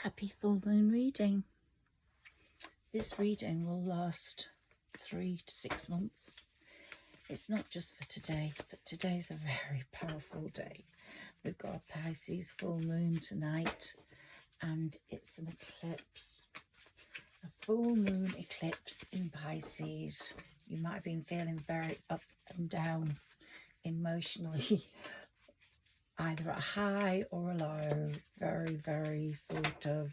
Happy full moon reading. This reading will last 3 to 6 months. It's not just for today, but today's a very powerful day. We've got a Pisces full moon tonight, and it's an eclipse. A full moon eclipse in Pisces. You might have been feeling very up and down emotionally, either a high or a low, very sort of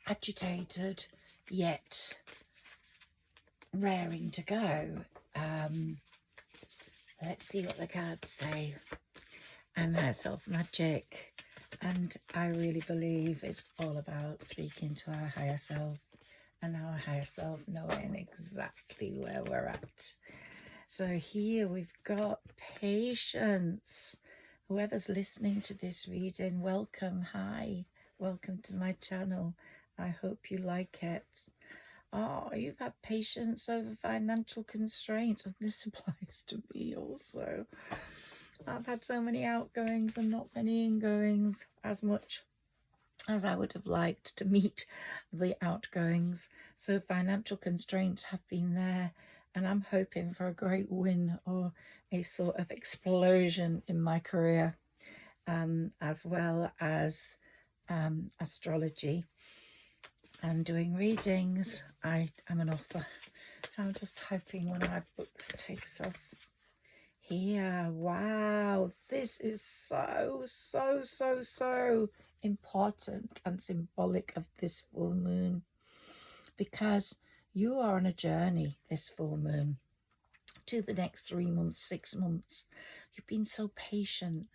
agitated, yet raring to go. Let's see what the cards say. And there's self-magic, and I really believe it's all about speaking to our higher self, and our higher self knowing exactly where we're at. So here we've got patience. Whoever's listening to this reading, welcome. Hi, welcome to my channel. I hope you like it. Oh, you've had patience over financial constraints, and this applies to me also. I've had so many outgoings and not many ingoings, as much as I would have liked to meet the outgoings. So financial constraints have been there, and I'm hoping for a great win or a sort of explosion in my career, as well as astrology and doing readings. I am an author, so I'm just hoping one of my books takes off. Here, wow, this is so important and symbolic of this full moon, because you are on a journey this full moon to the next 3 months, 6 months. You've been so patient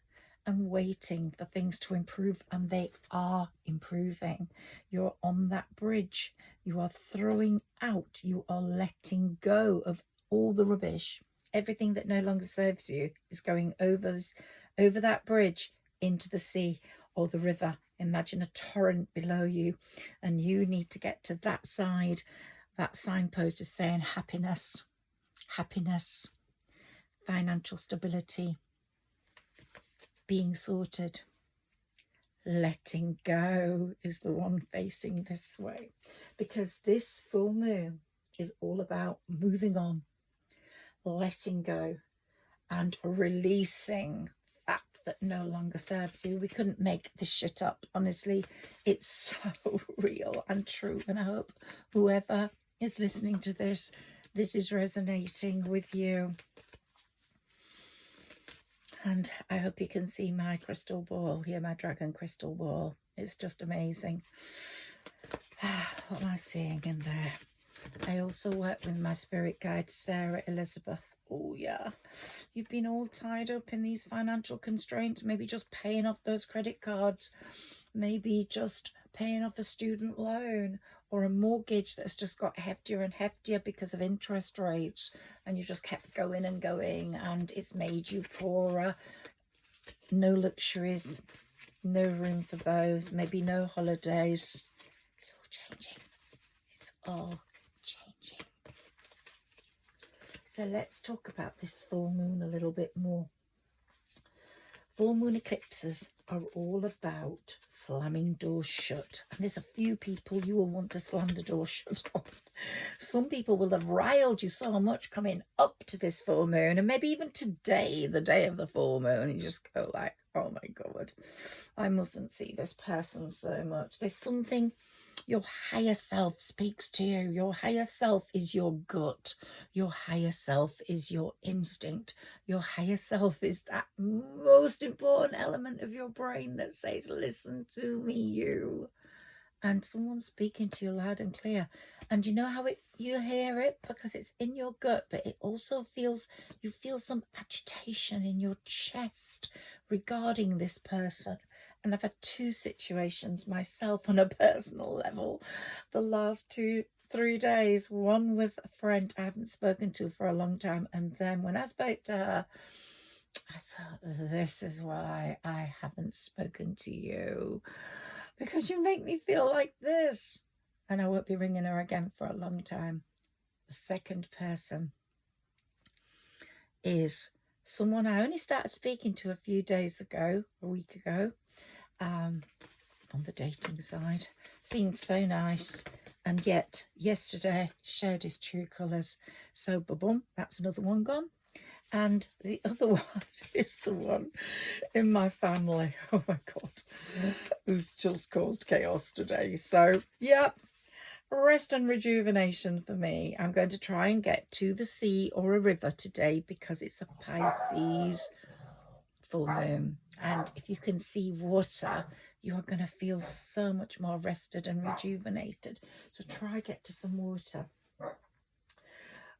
and waiting for things to improve, and they are improving. You're on that bridge. You are throwing out, you are letting go of all the rubbish. Everything that no longer serves you is going over that bridge into the sea or the river. Imagine a torrent below you, and you need to get to that side. That signpost is saying happiness, happiness, financial stability, being sorted. Letting go is the one facing this way, because this full moon is all about moving on, letting go, and releasing that no longer serves you. We couldn't make this shit up, honestly. It's so real and true, and I hope whoever is listening to this is resonating with you. And I hope you can see my crystal ball here, my dragon crystal ball. It's just amazing. What am I seeing in there? I also work with my spirit guide, Sarah Elizabeth. Oh yeah, you've been all tied up in these financial constraints, maybe just paying off those credit cards, maybe just paying off a student loan or a mortgage that's just got heftier and heftier because of interest rates, and you just kept going and going, and it's made you poorer. No luxuries, no room for those, maybe no holidays. It's all changing. It's all changing. So let's talk about this full moon a little bit more. Full moon eclipses are all about slamming doors shut. And there's a few people you will want to slam the door shut on. Some people will have riled you so much coming up to this full moon, and maybe even today, the day of the full moon, you just go like, oh my God, I mustn't see this person so much. There's something your higher self speaks to you. Your higher self is your gut. Your higher self is your instinct. Your higher self is that most important element of your brain that says, listen to me, you. And someone's speaking to you loud and clear. And you know how you hear it? Because it's in your gut, but it also feels, you feel some agitation in your chest regarding this person. And I've had 2 situations myself on a personal level the last 2-3 days. One with a friend I haven't spoken to for a long time, and then when I spoke to her, I thought, this is why I haven't spoken to you, because you make me feel like this. And I won't be ringing her again for a long time. The second person is someone I only started speaking to a few days ago, a week ago, on the dating side. Seemed so nice, and yet yesterday showed his true colours. So boom, that's another one gone. And the other one is the one in my family, oh my god, who's just caused chaos today. So yeah, rest and rejuvenation for me. I'm going to try and get to the sea or a river today because it's a Pisces full moon, and if you can see water, you are going to feel so much more rested and rejuvenated. So try get to some water.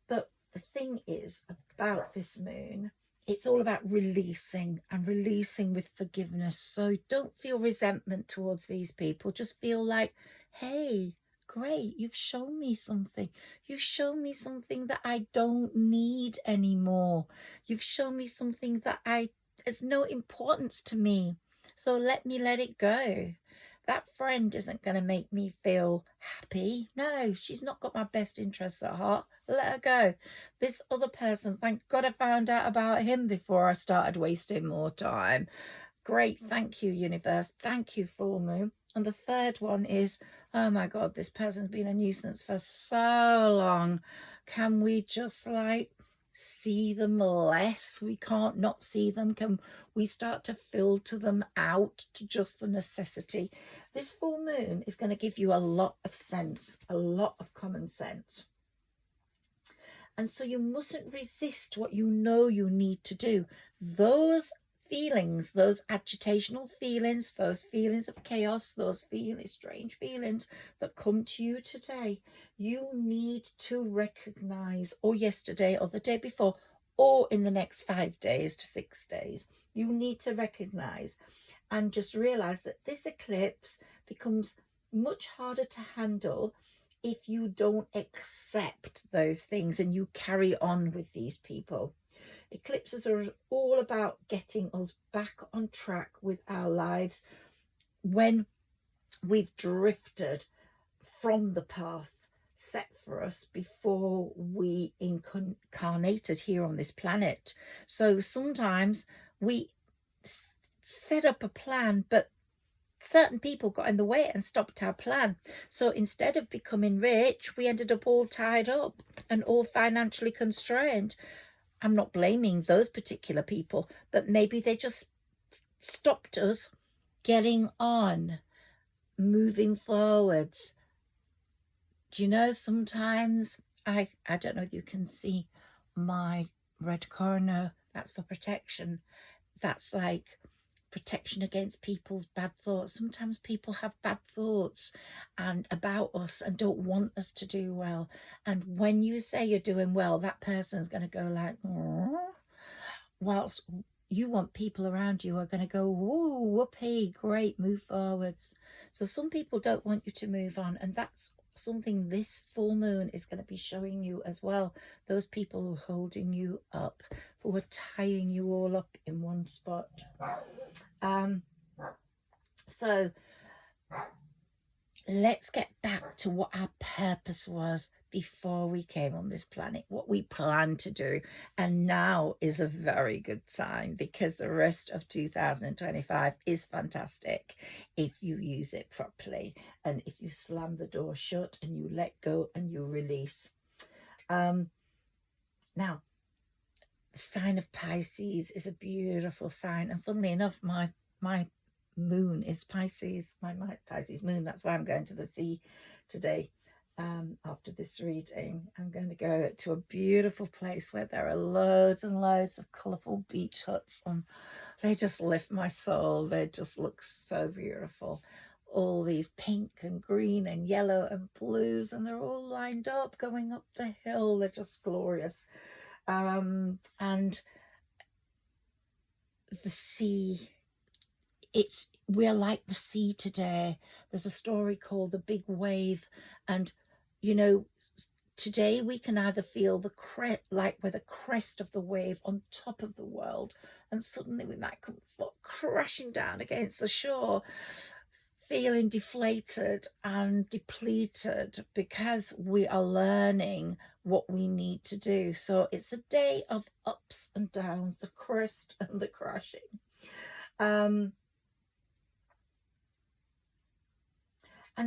But the thing is about this moon, it's all about releasing, and releasing with forgiveness. So don't feel resentment towards these people. Just feel like, hey, great, you've shown me something. You've shown me something that I don't need anymore. You've shown me something that it's no importance to me. So let me let it go. That friend isn't going to make me feel happy. No, she's not got my best interests at heart. Let her go. This other person, thank God I found out about him before I started wasting more time. Great. Thank you, universe. Thank you, full moon. And the third one is, oh my God, this person's been a nuisance for so long. Can we just like see them less? We can't not see them. Can we start to filter them out to just the necessity? This full moon is going to give you a lot of sense, a lot of common sense. And so you mustn't resist what you know you need to do. Those feelings, those agitational feelings, those feelings of chaos, those strange feelings that come to you today, you need to recognize, or yesterday or the day before, or in the next 5 days to 6 days, you need to recognize and just realize that this eclipse becomes much harder to handle if you don't accept those things and you carry on with these people. Eclipses are all about getting us back on track with our lives when we've drifted from the path set for us before we incarnated here on this planet. So sometimes we set up a plan, but certain people got in the way and stopped our plan. So instead of becoming rich, we ended up all tied up and all financially constrained. I'm not blaming those particular people, but maybe they just stopped us getting on, moving forwards. Do you know, sometimes I don't know if you can see my red corner. That's for protection. That's like protection against people's bad thoughts. Sometimes people have bad thoughts and about us and don't want us to do well. And when you say you're doing well, that person's going to go like, oh, whilst you want people around you are going to go, whoa, whoopee, great, move forwards. So some people don't want you to move on, and that's something this full moon is going to be showing you as well. Those people who are holding you up, who are tying you all up in one spot. So let's get back to what our purpose was before we came on this planet, what we planned to do. And now is a very good sign, because the rest of 2025 is fantastic if you use it properly and if you slam the door shut and you let go and you release. Now, the sign of Pisces is a beautiful sign, and funnily enough, my moon is Pisces, my Pisces moon. That's why I'm going to the sea today. After this reading, I'm going to go to a beautiful place where there are loads and loads of colourful beach huts, and they just lift my soul. They just look so beautiful. All these pink and green and yellow and blues, and they're all lined up going up the hill. They're just glorious. And the sea, we're like the sea today. There's a story called The Big Wave, and you know, today we can either feel like we're the crest of the wave on top of the world, and suddenly we might come crashing down against the shore, feeling deflated and depleted because we are learning what we need to do. So it's a day of ups and downs, the crest and the crashing. And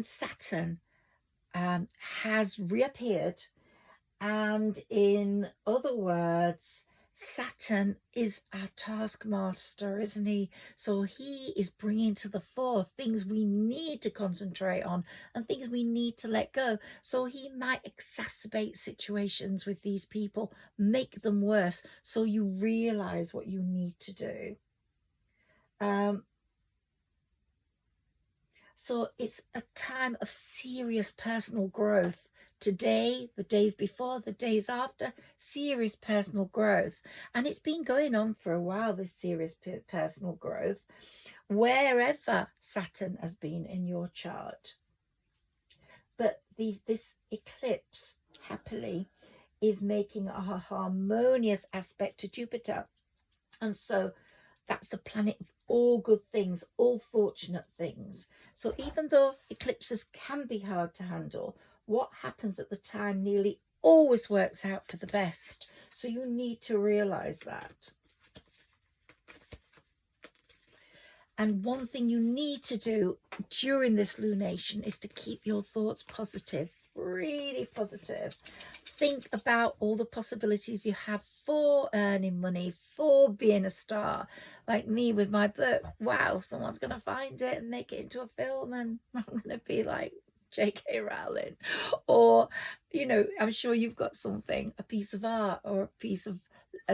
Saturn has reappeared, and in other words, Saturn is our taskmaster, isn't he? So he is bringing to the fore things we need to concentrate on and things we need to let go. So he might exacerbate situations with these people, make them worse, so you realize what you need to do. So it's a time of serious personal growth. Today, the days before, the days after, serious personal growth. And it's been going on for a while, this serious personal growth, wherever Saturn has been in your chart. But this eclipse, happily, is making a harmonious aspect to Jupiter. And so that's the planet of all good things, all fortunate things. So even though eclipses can be hard to handle, what happens at the time nearly always works out for the best. So you need to realize that. And one thing you need to do during this lunation is to keep your thoughts positive, really positive. Think about all the possibilities you have for earning money, for being a star. Like me with my book. Wow, someone's going to find it and make it into a film, and I'm going to be like J.K. Rowling. Or, you know, I'm sure you've got something, a piece of art or a piece of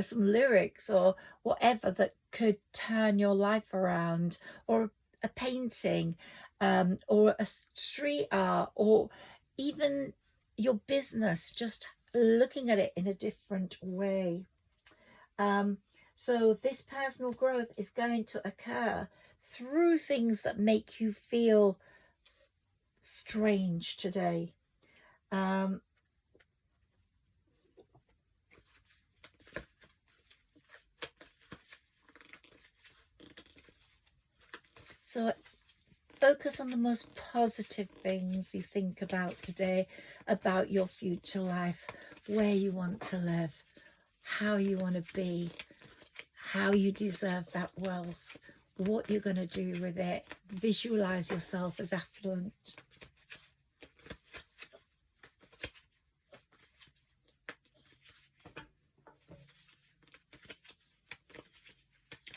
some lyrics or whatever that could turn your life around, or a painting, or a street art, or even your business, just looking at it in a different way. So this personal growth is going to occur through things that make you feel strange today. So focus on the most positive things you think about today, about your future life, where you want to live, how you want to be, how you deserve that wealth, what you're going to do with it. Visualize yourself as affluent.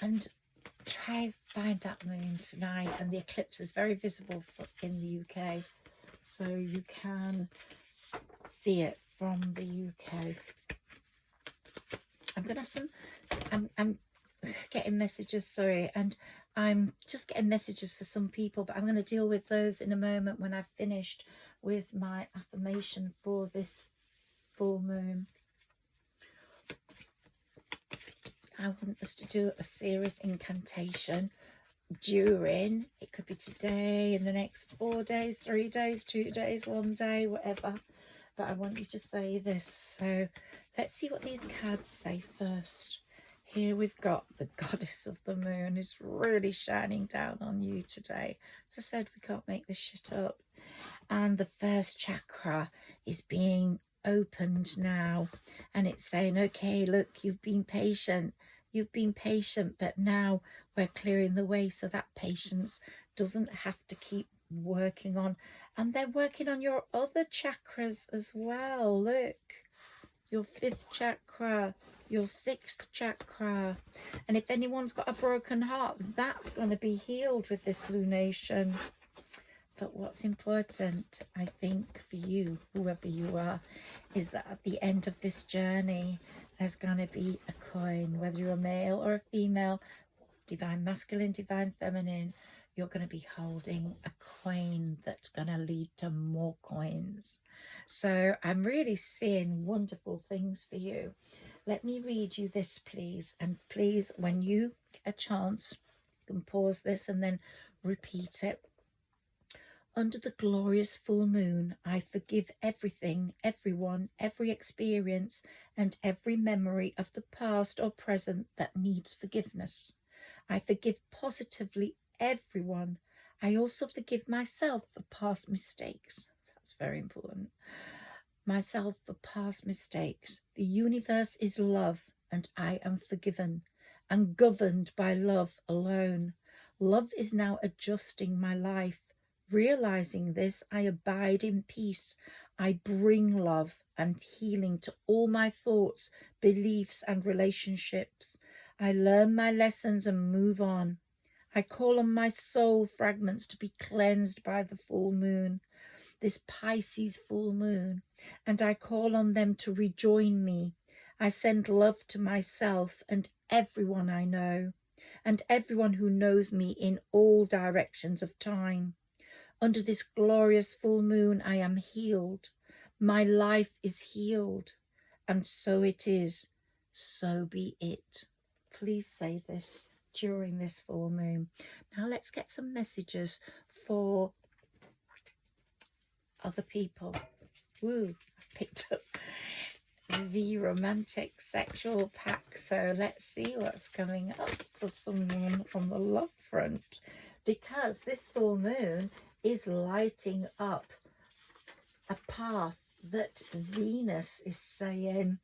And try find that moon tonight, and the eclipse is very visible in the UK, so you can see it from the UK. I'm gonna have some I'm getting messages, sorry, and I'm just getting messages for some people, but I'm going to deal with those in a moment when I've finished with my affirmation for this full moon. I want us to do a serious incantation during, it could be today, in the next 4 days, 3 days, 2 days, 1 day, whatever, but I want you to say this. So let's see what these cards say first. Here we've got the goddess of the moon is really shining down on you today. As I said, we can't make this shit up. And the first chakra is being opened now, and it's saying, okay, look, you've been patient, but now we're clearing the way so that patience doesn't have to keep working on. And they're working on your other chakras as well. Look, your 5th chakra, your 6th chakra. And if anyone's got a broken heart, that's going to be healed with this lunation. But what's important, I think, for you, whoever you are, is that at the end of this journey, there's going to be a coin, whether you're a male or a female, divine masculine, divine feminine, you're going to be holding a coin that's going to lead to more coins. So I'm really seeing wonderful things for you. Let me read you this, please. And please, when you get a chance, you can pause this and then repeat it. Under the glorious full moon, I forgive everything, everyone, every experience, and every memory of the past or present that needs forgiveness. I forgive positively everyone. I also forgive myself for past mistakes. That's very important. Myself for past mistakes. The universe is love, and I am forgiven and governed by love alone. Love is now adjusting my life. Realizing this, I abide in peace. I bring love and healing to all my thoughts, beliefs, and relationships. I learn my lessons and move on. I call on my soul fragments to be cleansed by the full moon, this Pisces full moon, and I call on them to rejoin me. I send love to myself and everyone I know, and everyone who knows me in all directions of time. Under this glorious full moon, I am healed. My life is healed, and so it is. So be it. Please say this during this full moon. Now let's get some messages for other people. Woo, I picked up the romantic sexual pack. So let's see what's coming up for someone on the love front, because this full moon is lighting up a path that Venus is saying,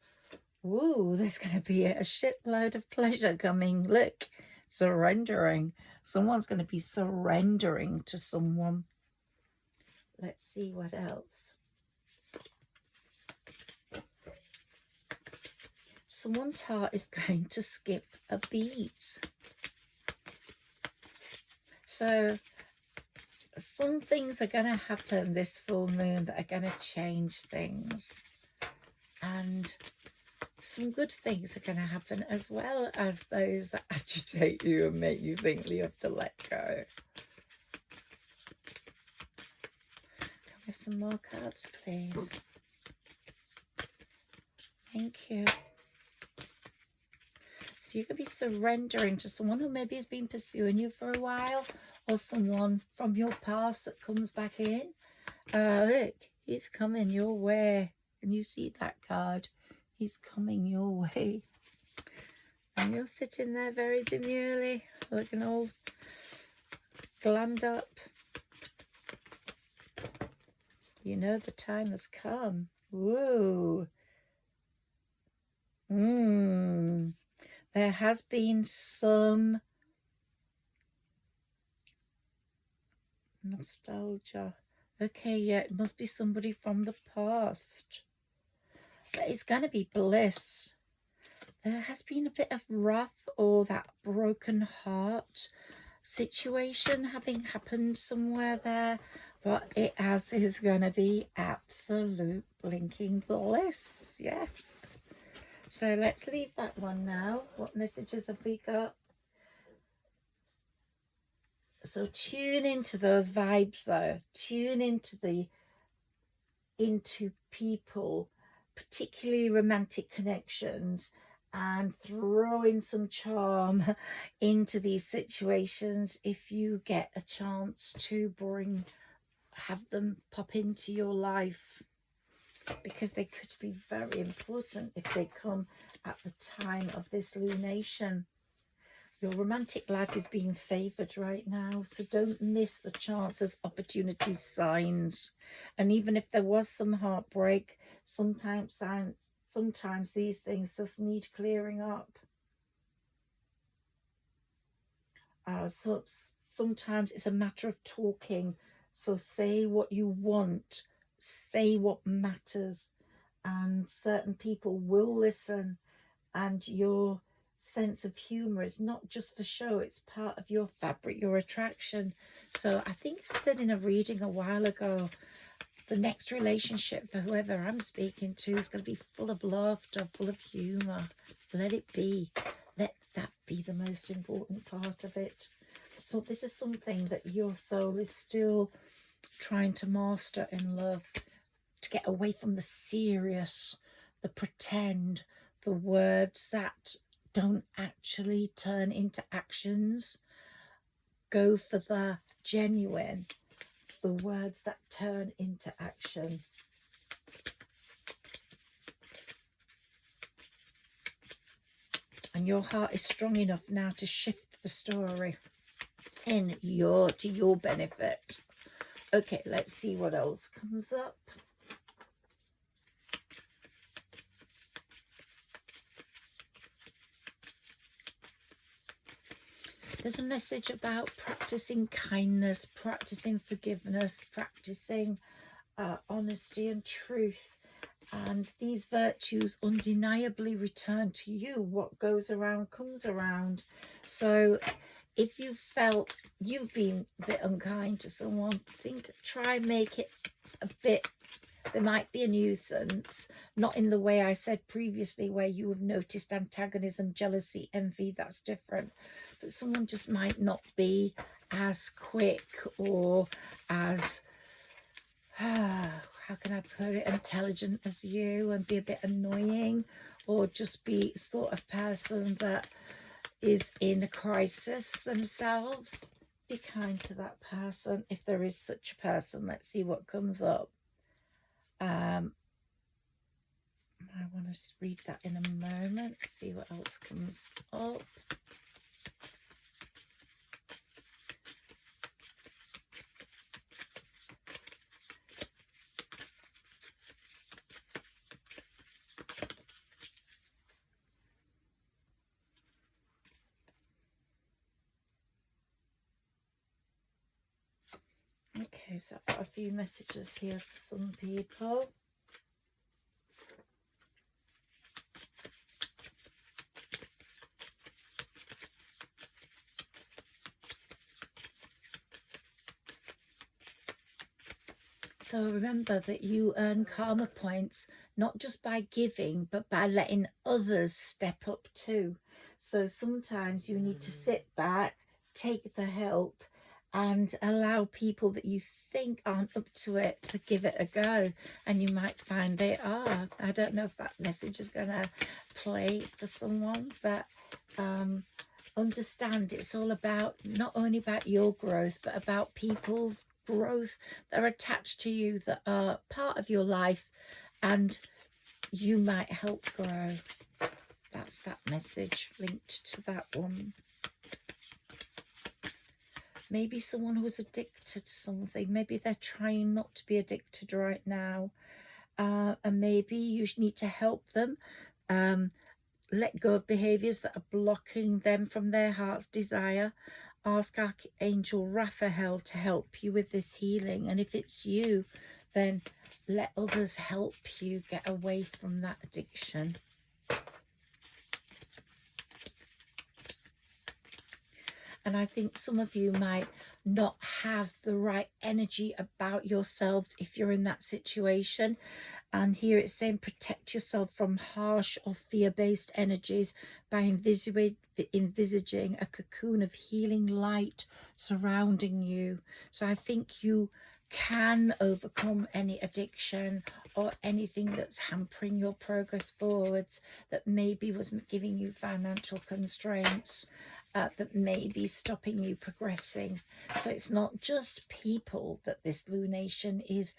woo, there's going to be a shitload of pleasure coming. Look, surrendering. Someone's going to be surrendering to someone. Let's see what else. Someone's heart is going to skip a beat. So some things are going to happen this full moon that are going to change things. And some good things are going to happen, as well as those that agitate you and make you think you have to let go. Can we have some more cards, please? Thank you. So you could be surrendering to someone who maybe has been pursuing you for a while, or someone from your past that comes back in. Look, he's coming your way. Can you see that card? He's coming your way. And you're sitting there very demurely, looking all glammed up. You know the time has come. Whoa. There has been some nostalgia. Okay, yeah, it must be somebody from the past. But it's going to be bliss. There has been a bit of wrath or that broken heart situation having happened somewhere there. But it is going to be absolute blinking bliss. Yes. So let's leave that one now. What messages have we got? So tune into those vibes though. Tune into people, particularly romantic connections, and throw in some charm into these situations if you get a chance to have them pop into your life, because they could be very important if they come at the time of this lunation. Your romantic life is being favoured right now, so don't miss the chances, opportunities, signs. And even if there was some heartbreak, sometimes these things just need clearing up. So sometimes it's a matter of talking. So say what you want, say what matters, and certain people will listen. And your sense of humor is not just for show, it's part of your fabric, your attraction. So I think I said in a reading a while ago, the next relationship for whoever I'm speaking to is going to be full of laughter, full of humor. Let it be. Let that be the most important part of it. So this is something that your soul is still trying to master in love, to get away from the serious, the pretend, the words that don't actually turn into actions. Go for the genuine, the words that turn into action. And your heart is strong enough now to shift the story. to your benefit. Okay, let's see what else comes up. There's a message about practicing kindness, practicing forgiveness, practicing honesty and truth. And these virtues undeniably return to you. What goes around comes around. So if you felt you've been a bit unkind to someone, try make it a bit, there might be a nuisance, not in the way I said previously where you have noticed antagonism, jealousy, envy, that's different. But someone just might not be as quick or as how can I put it, intelligent as you, and be a bit annoying, or just be sort of person that is in a crisis themselves. Be kind to that person if there is such a person. Let's see what comes up. I want to read that in a moment, see what else comes up. Okay, so I've got a few messages here for some people. So remember that you earn karma points not just by giving, but by letting others step up too. So sometimes you need to sit back, take the help, and allow people that you think aren't up to it to give it a go. And you might find they are. I don't know if that message is going to play for someone, but understand it's all about, not only about your growth, but about people's growth that are attached to you, that are part of your life, and you might help grow. That's that message linked to that one. Maybe someone who's addicted to something, maybe they're trying not to be addicted right now, and maybe you need to help them let go of behaviors that are blocking them from their heart's desire. Ask Archangel Raphael to help you with this healing. And if it's you, then let others help you get away from that addiction. And I think some of you might not have the right energy about yourselves if you're in that situation. And here it's saying protect yourself from harsh or fear-based energies by envisaging a cocoon of healing light surrounding you. So I think you can overcome any addiction or anything that's hampering your progress forwards, that maybe was giving you financial constraints, that may be stopping you progressing. So it's not just people that this lunation is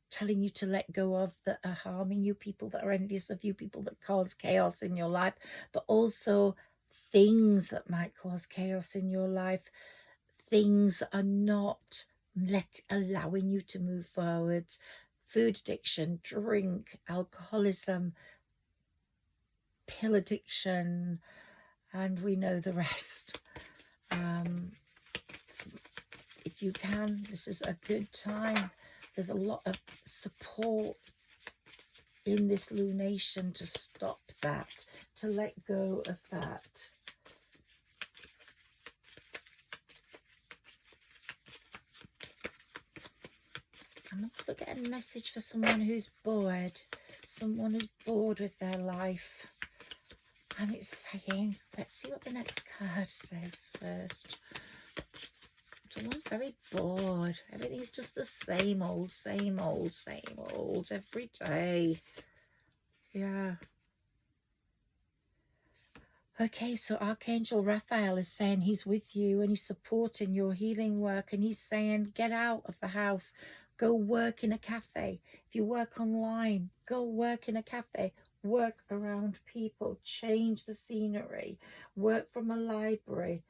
telling you to let go of, that are harming you, people that are envious of you, people that cause chaos in your life, but also things that might cause chaos in your life. Things are not allowing you to move forwards. Food addiction, drink, alcoholism, pill addiction, and we know the rest. If you can, this is a good time. There's a lot of support in this lunation to stop that, to let go of that. I'm also getting a message for someone who's bored, with their life. And it's saying, let's see what the next card says first. Someone's very bored. Everything's just the same old, same old, same old every day. Yeah. Okay, so Archangel Raphael is saying he's with you and he's supporting your healing work, and he's saying get out of the house, go work in a cafe. If you work online, go work in a cafe, work around people, change the scenery, work from a library,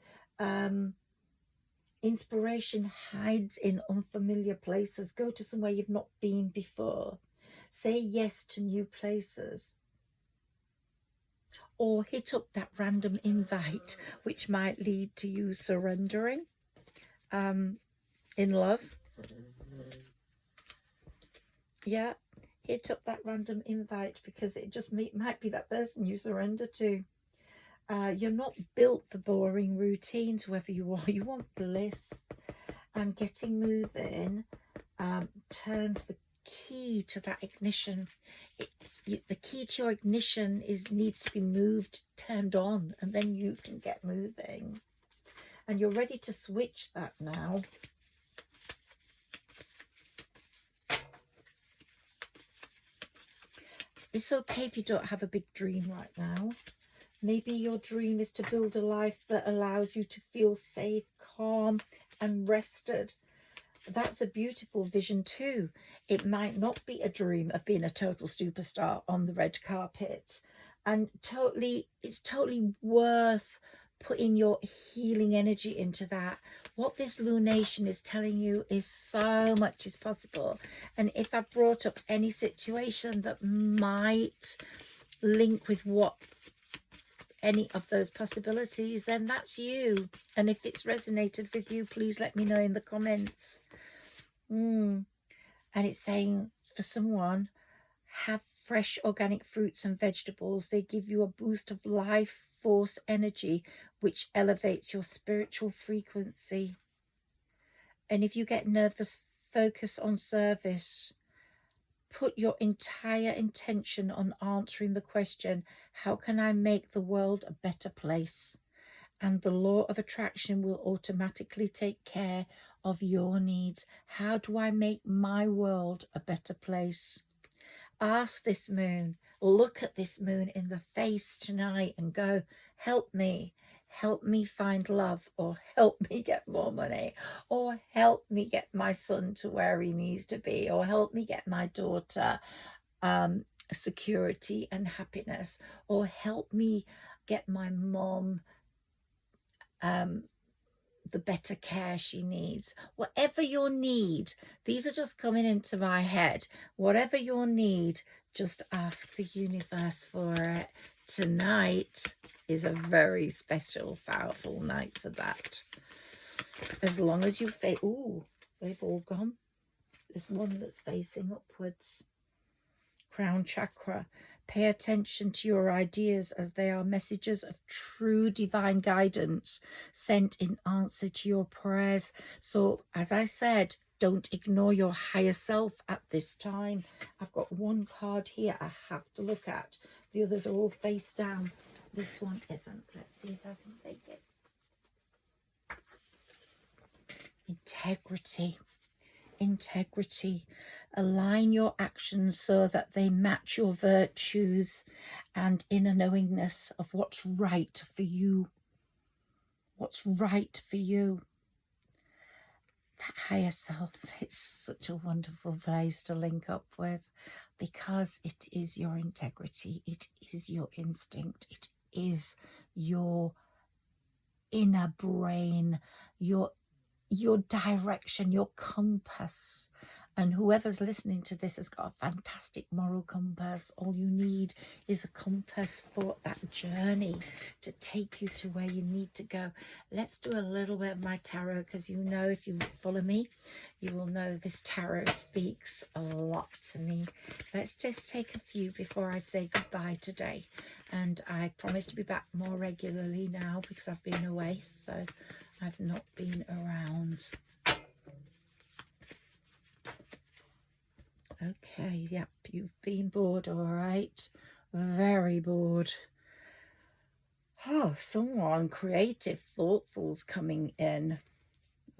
Inspiration hides in unfamiliar places. Go to somewhere you've not been before. Say yes to new places. Or hit up that random invite, which might lead to you surrendering in love. Yeah, hit up that random invite, because it just might be that person you surrender to. You're not built for boring routines, whoever you are. You want bliss. And getting moving turns the key to that ignition. The key to your ignition needs to be moved, turned on, and then you can get moving. And you're ready to switch that now. It's okay if you don't have a big dream right now. Maybe your dream is to build a life that allows you to feel safe, calm, and rested. That's a beautiful vision too. It might not be a dream of being a total superstar on the red carpet. And it's totally worth putting your healing energy into that. What this lunation is telling you is so much is possible. And if I brought up any situation that might link with any of those possibilities, then that's you. And if it's resonated with you, please let me know in the comments. And it's saying, for someone, have fresh organic fruits and vegetables. They give you a boost of life force energy, which elevates your spiritual frequency. And if you get nervous, focus on service. Put your entire intention on answering the question, how can I make the world a better place? And the law of attraction will automatically take care of your needs. How do I make my world a better place? Ask this moon, look at this moon in the face tonight and go, help me find love, or help me get more money, or help me get my son to where he needs to be, or help me get my daughter security and happiness, or help me get my mom the better care she needs. Whatever your need, these are just coming into my head. Whatever your need, just ask the universe for it. Tonight is a very special, powerful night for that. As long as you ooh, they've all gone. There's one that's facing upwards. Crown chakra. Pay attention to your ideas, as they are messages of true divine guidance sent in answer to your prayers. So, as I said, don't ignore your higher self at this time. I've got one card here I have to look at. The others are all face down. This one isn't. Let's see if I can take it. Integrity. Integrity. Align your actions so that they match your virtues and inner knowingness of what's right for you. What's right for you. That higher self, it's such a wonderful place to link up with, because it is your integrity, it is your instinct, it is your inner brain, your direction, your compass. And whoever's listening to this has got a fantastic moral compass. All you need is a compass for that journey to take you to where you need to go. Let's do a little bit of my tarot, because you know, if you follow me, you will know this tarot speaks a lot to me. Let's just take a few before I say goodbye today. And I promise to be back more regularly now, because I've been away, so I've not been around. Okay, yep, you've been bored, all right. Very bored. Oh, someone creative, thoughtful's coming in.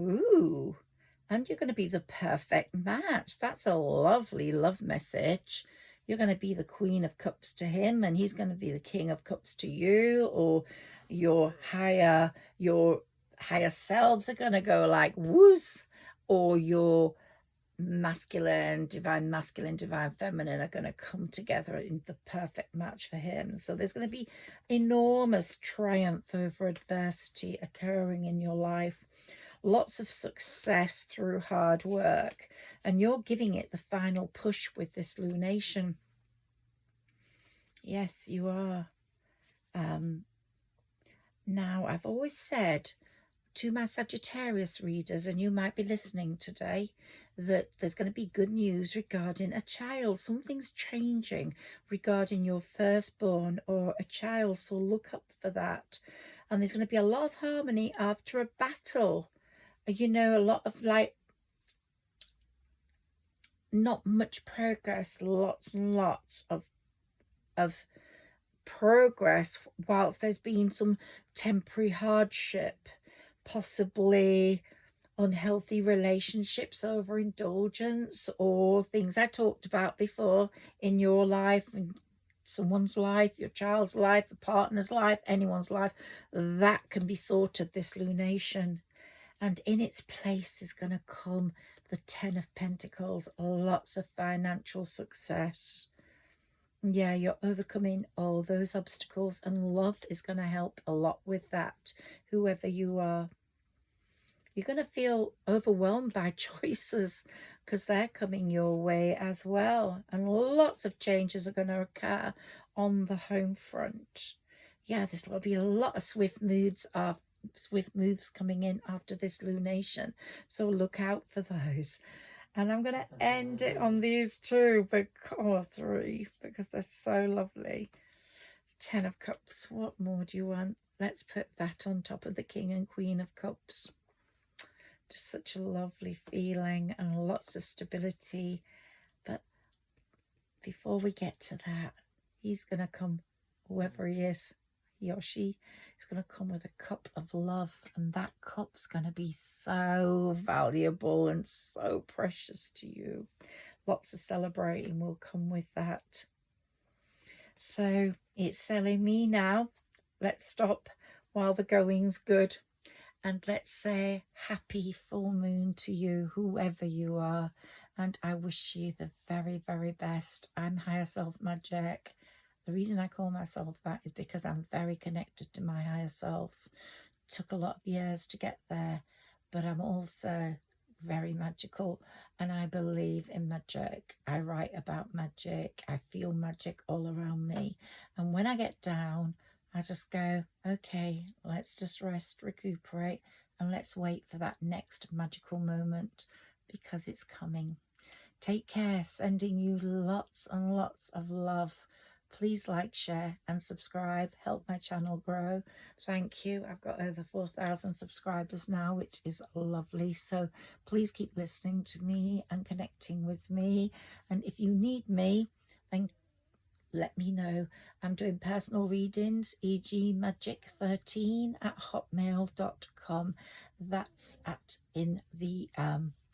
Ooh, and you're going to be the perfect match. That's a lovely love message. You're going to be the Queen of Cups to him, and he's going to be the King of Cups to you, or your higher selves are going to go like whoos, or your masculine, divine feminine are going to come together in the perfect match for him. So there's going to be enormous triumph over adversity occurring in your life. lots of success through hard work, and you're giving it the final push with this lunation. Yes, you are. Now, I've always said to my Sagittarius readers, and you might be listening today, that there's going to be good news regarding a child. Something's changing regarding your firstborn or a child, so look up for that. And there's going to be a lot of harmony after a battle. You know, a lot of like not much progress, lots and lots of progress, whilst there's been some temporary hardship, possibly unhealthy relationships, overindulgence, or things I talked about before in your life and someone's life, your child's life, a partner's life, anyone's life. That can be sorted this lunation, and in its place is going to come the 10 of Pentacles, lots of financial success. Yeah, you're overcoming all those obstacles, and love is going to help a lot with that, whoever you are. You're going to feel overwhelmed by choices because they're coming your way as well. And lots of changes are going to occur on the home front. Yeah, there's going to be a lot of swift moves coming in after this lunation. So look out for those. And I'm going to end it on these two, or three, because they're so lovely. 10 of Cups. What more do you want? Let's put that on top of the King and Queen of Cups. Just such a lovely feeling and lots of stability. But before we get to that, he's going to come, whoever he is, he or she, is going to come with a cup of love. And that cup's going to be so valuable and so precious to you. Lots of celebrating will come with that. So it's telling me now, let's stop while the going's good. And let's say happy full moon to you, whoever you are. And I wish you the very, very best. I'm Higher Self Magic. The reason I call myself that is because I'm very connected to my higher self. It took a lot of years to get there, but I'm also very magical, and I believe in magic. I write about magic. I feel magic all around me. And when I get down, I just go, okay, let's just rest, recuperate, and let's wait for that next magical moment, because it's coming. Take care. Sending you lots and lots of love. Please like, share, and subscribe. Help my channel grow. Thank you. I've got over 4,000 subscribers now, which is lovely. So please keep listening to me and connecting with me. And if you need me, then let me know. I'm doing personal readings, e.g. magic13@hotmail.com. That's in the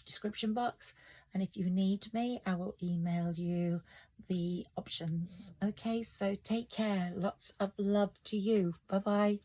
description box. And if you need me, I will email you the options. Okay, so take care. Lots of love to you. Bye-bye.